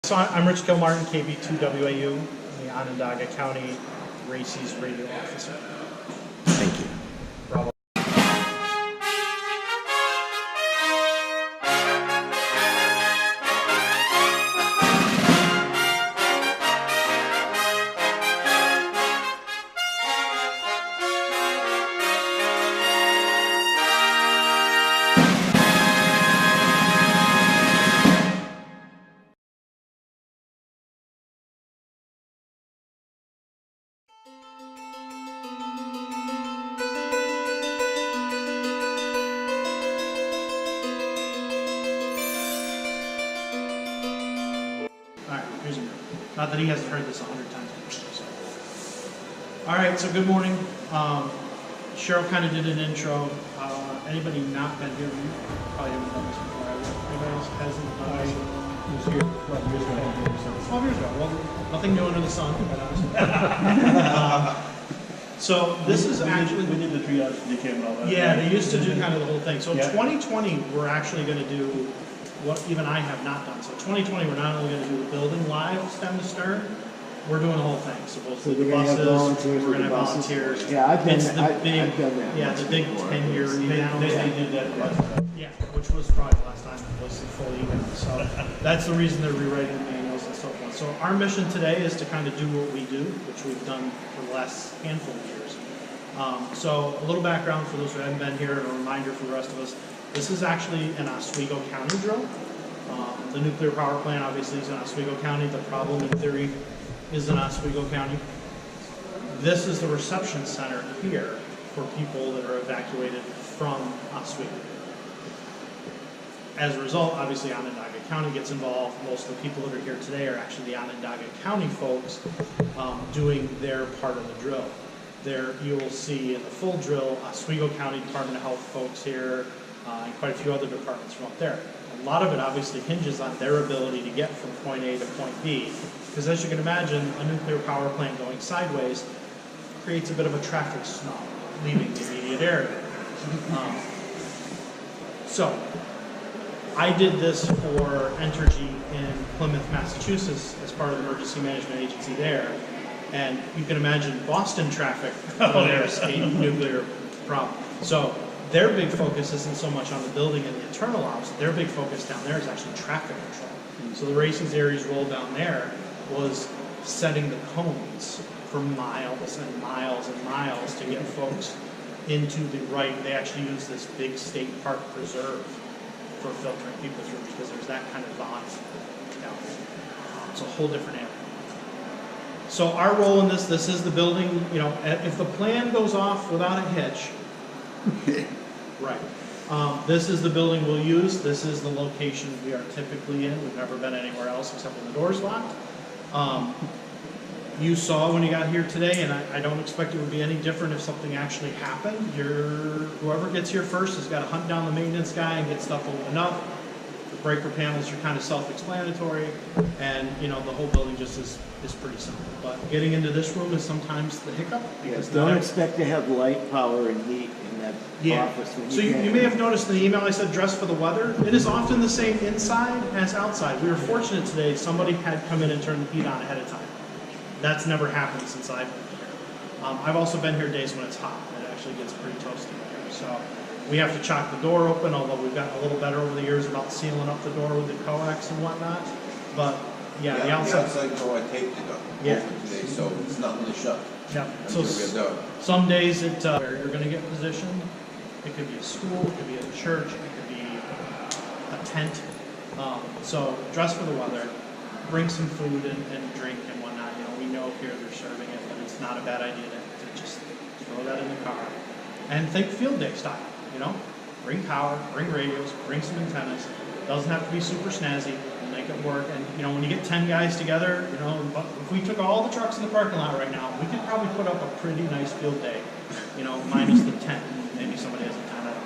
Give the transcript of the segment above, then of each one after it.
So I'm Rich Kilmartin, KB2WAU, the Onondaga County RACES radio officer. Thank you. Bravo. Alright, here's a note. Not that he hasn't heard this 100 times before. So. Alright, so good morning. Cheryl kind of did an intro. Anybody not been here? You probably haven't done this before. Anybody else hasn't done this? I was here 12 years ago. 12 years ago. Well, nothing new under the sun, quite honestly. So this is actually... We did the triage decay and all that. Yeah, they used to do kind of the whole thing. So Yeah. 2020, we're actually going to do what even I have not done. So 2020, we're not only going to do the building live stem to stern, we're doing the whole thing. So both So the we're gonna have buses, volunteers we're going to with have the buses? volunteers. Yeah, I've It's done the that. big, I've done that. yeah, the big 10-year They email. did that last time. Yeah, which was probably the last time it was the full email. So that's the reason they're rewriting the manuals and so forth. So our mission today is to kind of do what we do, which we've done for the last handful of years. So a little background for those who haven't been here and a reminder for the rest of us. This is actually an Oswego County drill. The nuclear power plant obviously is in Oswego County. The problem in theory is in Oswego County. This is the reception center here for people that are evacuated from Oswego. As a result, obviously Onondaga County gets involved. Most of the people that are here today are actually the Onondaga County folks doing their part of the drill. There you will see in the full drill Oswego County Department of Health folks here and quite a few other departments from up there. A lot of it obviously hinges on their ability to get from point A to point B, because as you can imagine, a nuclear power plant going sideways creates a bit of a traffic snarl leaving the immediate area. So I did this for Entergy in Plymouth, Massachusetts as part of the emergency management agency there. And you can imagine Boston traffic when there's a nuclear problem. So their big focus isn't so much on the building and the internal ops. Their big focus down there is actually traffic control. So the RACES Aries role down there was setting the cones for miles and miles and miles to get folks into the right. They actually use this big state park preserve for filtering people through because there's that kind of volume down there. It's a whole different animal. So our role in this is the building, you know, if the plan goes off without a hitch, right. This is the building we'll use. This is the location we are typically in. We've never been anywhere else except when the door's locked. You saw when you got here today, and I don't expect it would be any different if something actually happened. Whoever gets here first has got to hunt down the maintenance guy and get stuff opened up. The breaker panels are kind of self-explanatory, and you know the whole building just is pretty simple. But getting into this room is sometimes the hiccup. Yes, don't expect to have light, power, and heat in that office. When So you may have noticed in the email I said dress for the weather. It is often the same inside as outside. We were fortunate today, somebody had come in and turned the heat on ahead of time. That's never happened since I've been here. I've also been here days when it's hot. It actually gets pretty toasty here. So we have to chock the door open, although we've gotten a little better over the years about sealing up the door with the coax and whatnot. But yeah, the outside door I taped it up today, so it's not really shut. Yeah. So some days where you're going to get positioned. It could be a school, it could be a church, it could be a tent. So dress for the weather. Bring some food and drink and whatnot. You know, we know here they're serving it, but it's not a bad idea to just throw that in the car. And think field day style. You know, bring power, bring radios, bring some antennas. Doesn't have to be super snazzy. We'll make it work. And you know, when you get 10 guys together, you know, if we took all the trucks in the parking lot right now, we could probably put up a pretty nice field day. You know, minus the tent. Maybe somebody has a tent.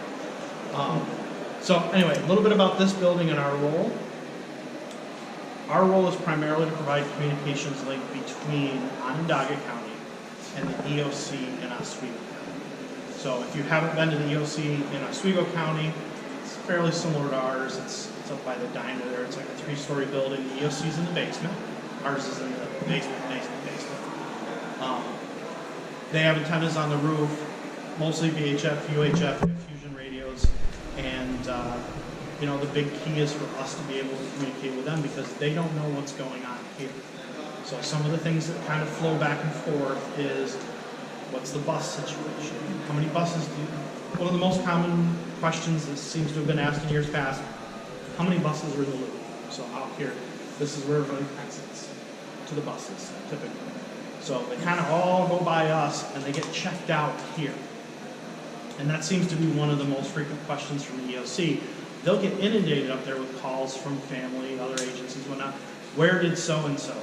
I don't know. So anyway, a little bit about this building and our role. Our role is primarily to provide communications link between Onondaga County and the EOC in Oswego County. So if you haven't been to the EOC in Oswego County, it's fairly similar to ours. It's up by the diner there. It's like a 3-story building. The EOC's in the basement. Ours is in the basement. They have antennas on the roof, mostly VHF, UHF, fusion radios, and you know, the big key is for us to be able to communicate with them because they don't know what's going on here. So some of the things that kind of flow back and forth is, what's the bus situation? How many buses do you, one of the most common questions that seems to have been asked in years past, how many buses are in the loop? So out here, this is where everybody exits to the buses, typically. So they kind of all go by us and they get checked out here. And that seems to be one of the most frequent questions from the EOC. They'll get inundated up there with calls from family, other agencies, whatnot. Where did so-and-so go?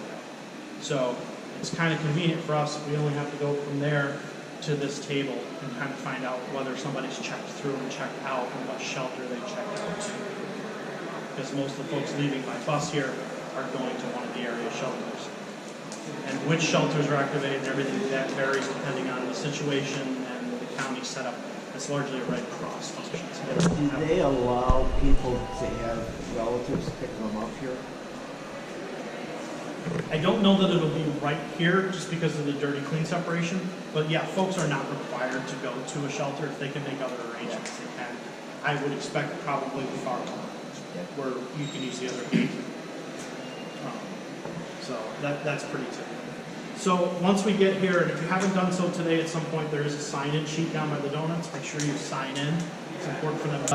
So it's kind of convenient for us. We only have to go from there to this table and kind of find out whether somebody's checked through and checked out and what shelter they checked out to. Because most of the folks leaving by bus here are going to one of the area shelters. And which shelters are activated and everything, that varies depending on the situation and the county setup. It's largely a Red Cross function. So Do they allow people to have relatives pick them up here? I don't know that it'll be right here just because of the dirty clean separation, but yeah, folks are not required to go to a shelter. If they can make other arrangements, they can. I would expect probably the far one, where you can use the other gate. So that's pretty typical. So once we get here, and if you haven't done so today, at some point there is a sign-in sheet down by the donuts. Make sure you sign in. It's important for them.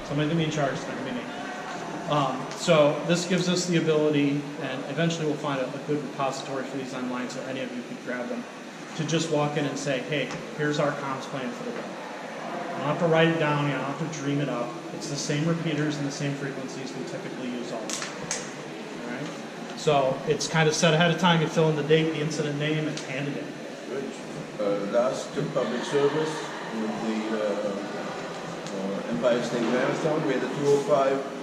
Somebody's gonna be in charge. It's not gonna be me. So this gives us the ability, and eventually we'll find a good repository for these online so any of you can grab them, to just walk in and say, hey, here's our comms plan for the day. You don't have to write it down, you don't have to dream it up. It's the same repeaters and the same frequencies we typically use all the time. All right? So it's kind of set ahead of time. You fill in the date, the incident name, and hand it in. Last public service with the Empire State Marathon, we had the 205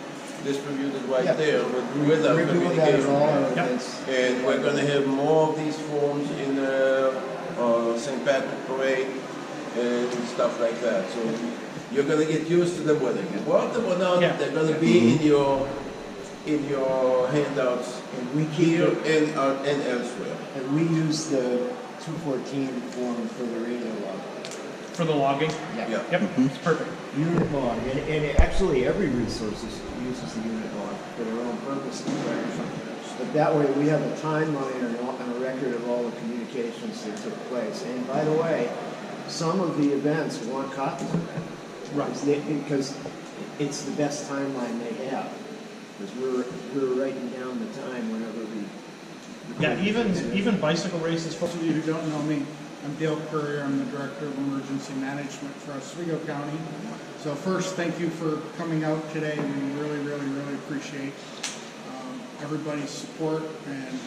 distributed right there with our communication. And we're going to have more of these forms in St. Patrick Parade and stuff like that. So you're going to get used to them whether you want them or not. They're going to be in your handouts here and elsewhere. And we use the 214 form for the radio log. For the logging? Yeah. Yep, it's perfect. Unit log, and actually every resource uses the unit log for their own purposes. But that way we have a timeline and a record of all the communications that took place. And by the way, some of the events want copies of that. Right. Because it's the best timeline they have. Because we're writing down the time whenever we... Yeah, even bicycle races. For those of you who don't know me, I'm Dale Currier. I'm the Director of Emergency Management for Oswego County. So first, thank you for coming out today. We really, really, really appreciate everybody's support and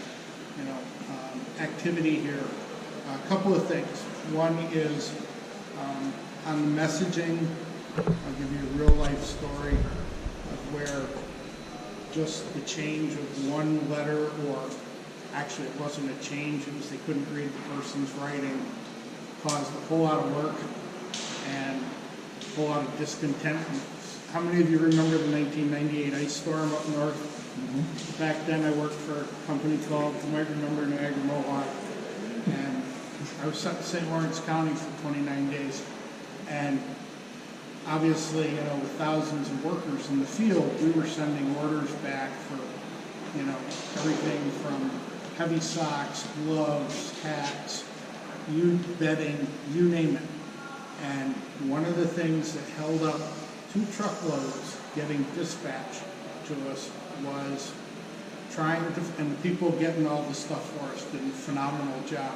activity here. A couple of things. One is on the messaging. I'll give you a real life story of where just the change of one letter, or actually it wasn't a change, it was they couldn't read the person's writing, caused a whole lot of work and a whole lot of discontent. How many of you remember the 1998 ice storm up north? Mm-hmm. Back then I worked for a company called, you might remember, Niagara Mohawk, and I was sent to St. Lawrence County for 29 days. And obviously, with thousands of workers in the field, we were sending orders back for, everything from heavy socks, gloves, hats, bedding, you name it. And one of the things that held up 2 truckloads getting dispatched to us was trying to, and the people getting all the stuff for us did a phenomenal job,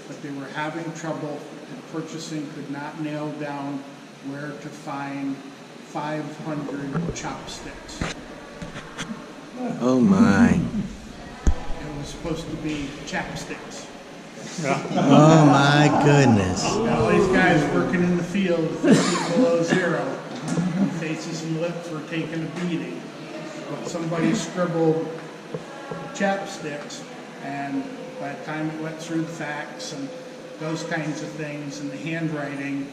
but they were having trouble, and purchasing could not nail down where to find 500 chopsticks. Oh my. It was supposed to be chapsticks. Oh my goodness. Now these guys working in the field 50 below zero, faces and lips were taking a beating. But somebody scribbled chapsticks, and by the time it went through the fax and those kinds of things and the handwriting,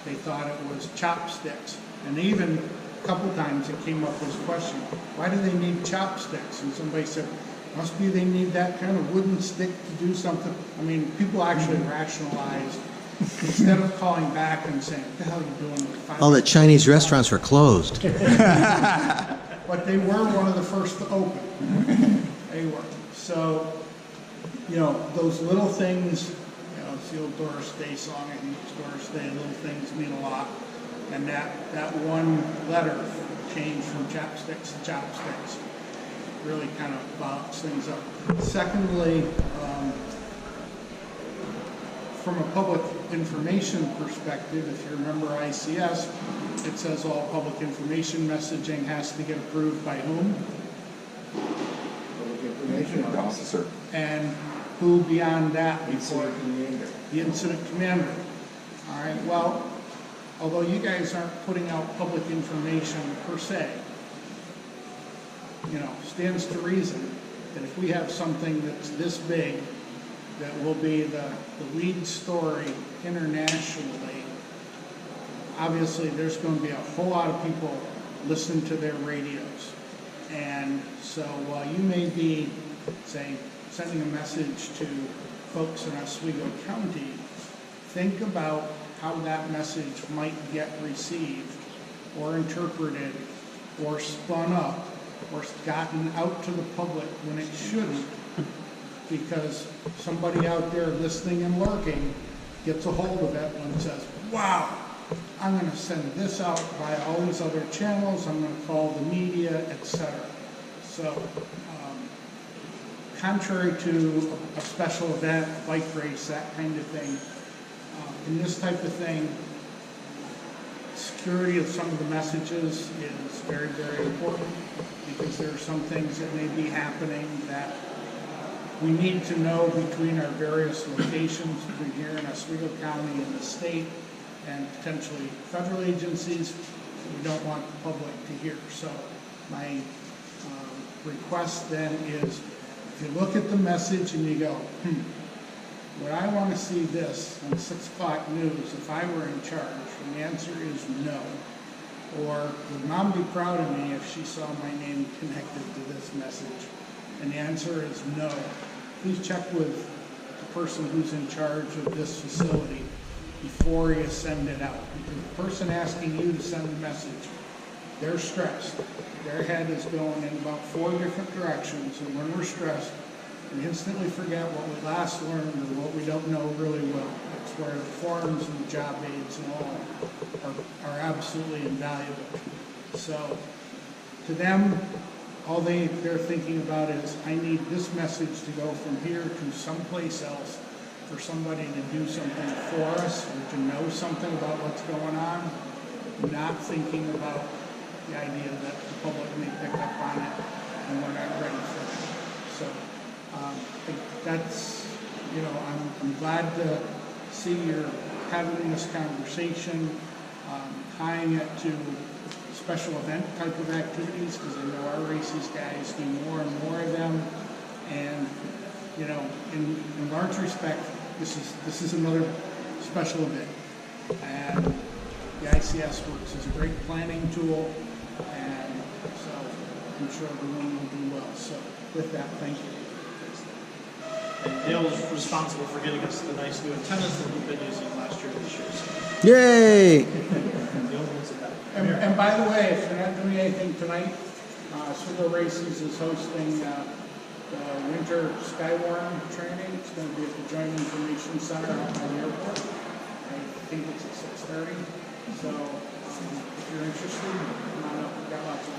they thought it was chopsticks. And even a couple times it came up this question, why do they need chopsticks? And somebody said, must be they need that kind of wooden stick to do something. I mean, people actually rationalized, instead of calling back and saying, what the hell are you doing with 5 All the Chinese restaurants were closed. But they were one of the first to open. They were. So, you know, those little things, you know, it's the old Doris Day song, I think it's Doris Day, little things mean a lot. And that one letter changed from chapsticks to chopsticks really kind of bounce things up. Secondly, from a public information perspective, if you remember ICS, it says all public information messaging has to get approved by whom? Public information officer. And who beyond that before? Incident commander. The incident commander. All right, well, although you guys aren't putting out public information per se, you know, stands to reason that if we have something that's this big, that will be the lead story internationally, obviously there's going to be a whole lot of people listening to their radios. And so while you may be, say, sending a message to folks in Oswego County, think about how that message might get received or interpreted or spun up or gotten out to the public when it shouldn't, because somebody out there listening and lurking gets a hold of it and says, wow, I'm going to send this out by all these other channels, I'm going to call the media, etc. So, contrary to a special event, a bike race, that kind of thing, in this type of thing, security of some of the messages is very, very important, because there are some things that may be happening that we need to know between our various locations, between here in Oswego County and the state, and potentially federal agencies that we don't want the public to hear. So my request then is, if you look at the message and you go, would I want to see this on 6 o'clock news if I were in charge? And the answer is no. Or would Mom be proud of me if she saw my name connected to this message? And the answer is no. Please check with the person who's in charge of this facility before you send it out. Because the person asking you to send the message, they're stressed. Their head is going in about 4 different directions, and when we're stressed, we instantly forget what we last learned or what we don't know really well. That's where the forums and the job aids and all are absolutely invaluable. So to them, all they're thinking about is, I need this message to go from here to someplace else for somebody to do something for us or to know something about what's going on, not thinking about the idea that the public may pick up on it and we're not ready for it. So that's, you know, I'm glad to see you're having this conversation, tying it to special event type of activities, because I know our races guys do more and more of them. And, you know, in large respect, this is another special event. And the ICS works as a great planning tool, and so I'm sure everyone will do well. So with that, thank you. And Dale was responsible for getting us the nice new antennas that we've been using last year and this year. So. Yay! The old ones that And by the way, if you're not doing anything tonight, Oswego Races is hosting the winter Skywarn training. It's going to be at the Joint Information Center out by the airport. I think it's at 6:30. So if you're interested, come on up. We've got lots of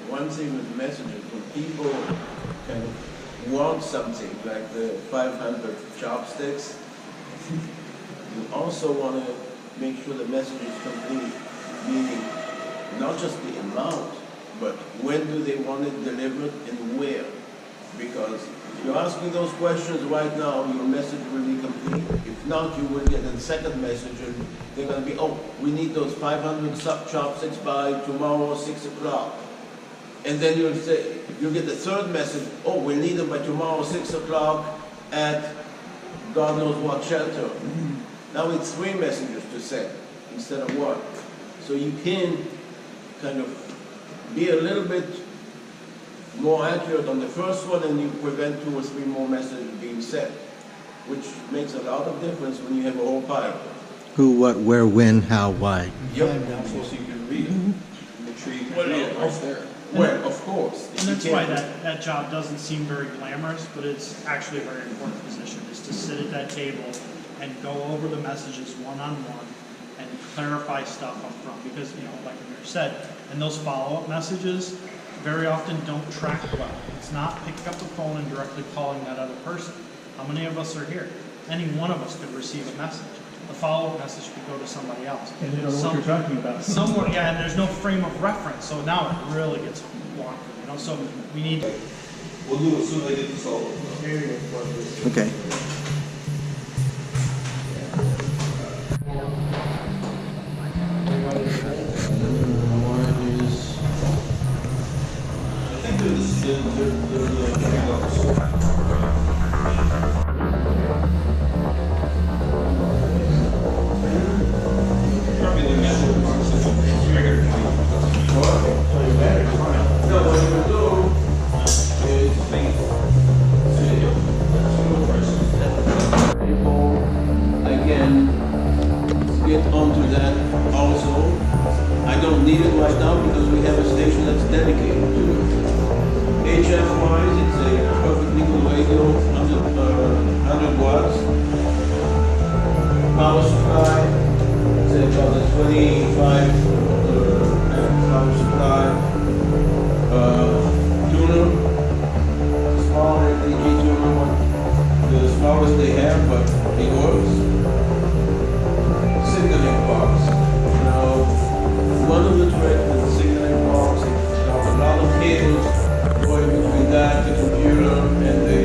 One thing with messages, when people kind of want something, like the 500 chopsticks, you also want to make sure the message is complete, meaning not just the amount, but when do they want it delivered and where. Because if you're asking those questions right now, your message will be complete. If not, you will get a second message and they're going to be, oh, we need those 500 chopsticks by tomorrow 6 o'clock. And then you'll get the third message, oh, we need them by tomorrow 6 o'clock at God knows what shelter. Now it's 3 messengers to send instead of 1. So you can kind of be a little bit more accurate on the first one, and you prevent 2 or 3 more messages being sent, which makes a lot of difference when you have a whole pile. Who, what, where, when, how, why. Yep. So you can read it. Make sure you can read it right there. Well, of course. And that's why that job doesn't seem very glamorous, but it's actually a very important position, is to sit at that table and go over the messages one-on-one and clarify stuff up front. Because, like Amir said, and those follow-up messages very often don't track well. It's not picking up the phone and directly calling that other person. How many of us are here? Any one of us could receive a message. The follow-up message could go to somebody else. And they don't know what you're talking about. Somewhere, yeah, and there's no frame of reference, so now it really gets wonky, So we need. We'll do it as soon as I get this all over. Okay. I think Again, get onto that also. I don't need it right now because we have a station that's dedicated to it. HF-wise, it's a perfectly good radio, 100 watts. Power supply, it's about a 25 amp power supply. Tuner, small AG tuner, the smallest they have, but it works. Signaling box. Now, one of the tricks with the signaling box is a lot of cables going between that, the computer, and the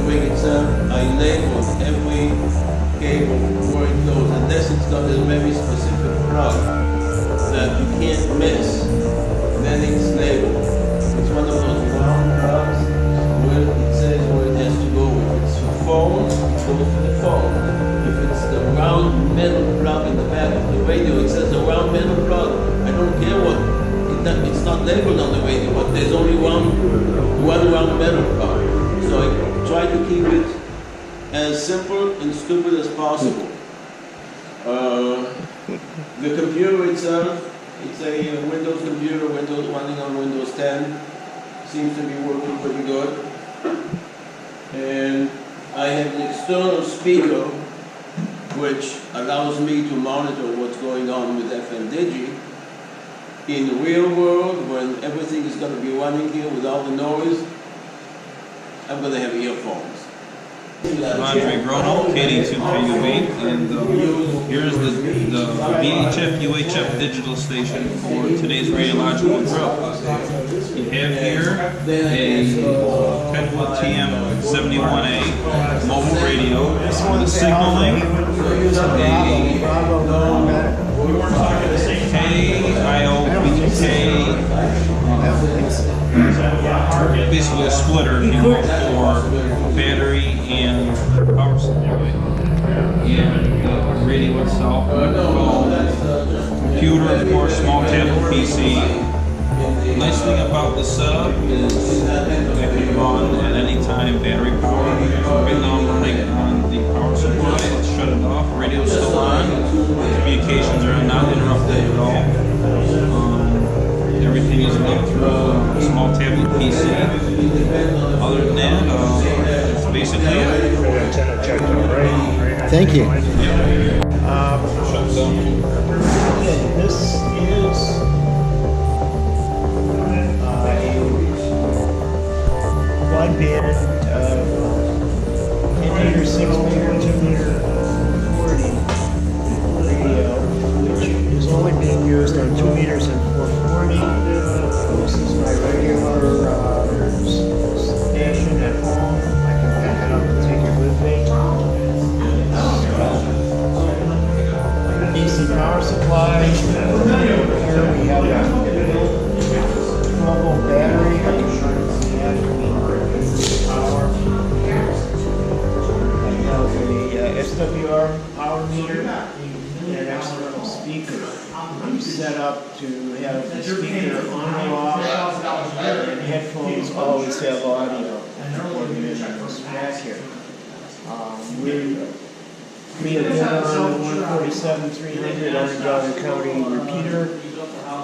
ring itself. I labeled every cable where it goes, unless it's got a very specific plug that you can't miss. Then it's labeled. It's one of those round plugs where it says where it has to go. If it's for phone, it goes to the phone. If it's the round metal plug in the back of the radio, it says the round metal plug. I don't care what, it's not labeled on the radio, but there's only one round metal plug. So I try to keep it as simple and stupid as possible. The computer itself, it's a Windows computer, Windows running on Windows 10. Seems to be working pretty good. And I have an external speaker which allows me to monitor what's going on with FNDigi. In the real world, when everything is going to be running here with all the noise, I'm going to have earphones. Andre Grono, KD23UB, and here's the VHF UHF digital station for today's radiological drill. You have here a Kenwood TM71A mobile radio for the signaling, basically a splitter for battery and power supply. And the radio itself, computer, of course, small tablet PC. Nice thing about the setup is that it can run at any time, battery power. Right now I'm running on the power supply, let's shut it off, radio's still on, communications are not interrupted at all. Everything is linked through a small tablet PC. Other than that, that's basically it. Thank you. This is quad band 10 meter, 6 meter, 2 meter 40 radio, which is only being used on 2 meters and 440. This is my regular station at home. I can pack it up and take it with me. DC power supply. Here we have a 12-volt battery. Power. I have the speaker on or off, and headphones always have audio. Back here. We have been on the 147-300 Onondaga County repeater,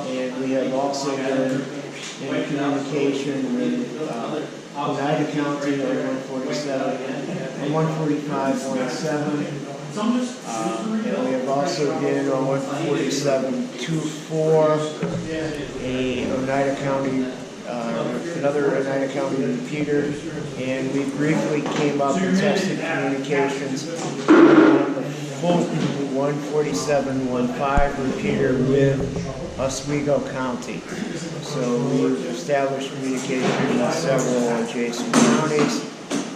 and we have also been in communication with Oneida County on 147 and 145-17. And we have also been on 147-24, a Oneida County, another Oneida County repeater, and we briefly came up and tested communications on the Fulton 147-15 repeater with Oswego County. So we've established communication with several adjacent counties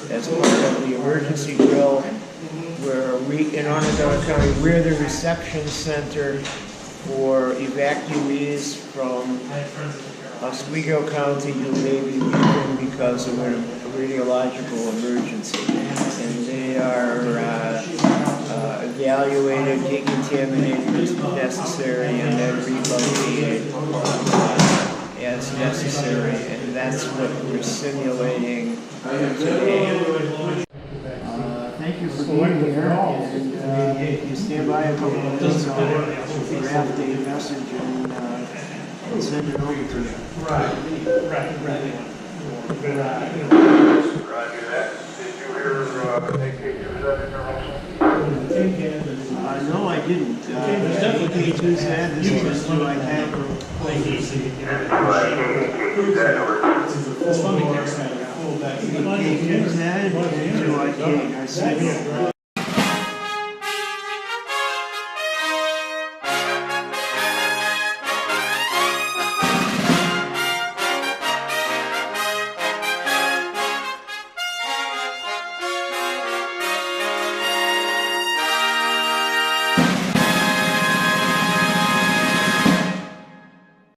as part of the emergency drill, where we, in Onondaga County, we're the reception center for evacuees from Oswego County who may be leaving because of a radiological emergency. And they are evaluated, decontaminated as necessary, and then relocated as necessary. And that's what we're simulating today. Thank you for being here, and you stand by a couple of minutes, I'll draft a message and send it over to you. Right. Roger that. Did you hear AK2's interruption? No, I didn't. AK2 said this is what I had. This funding next time. AK2 said, I said,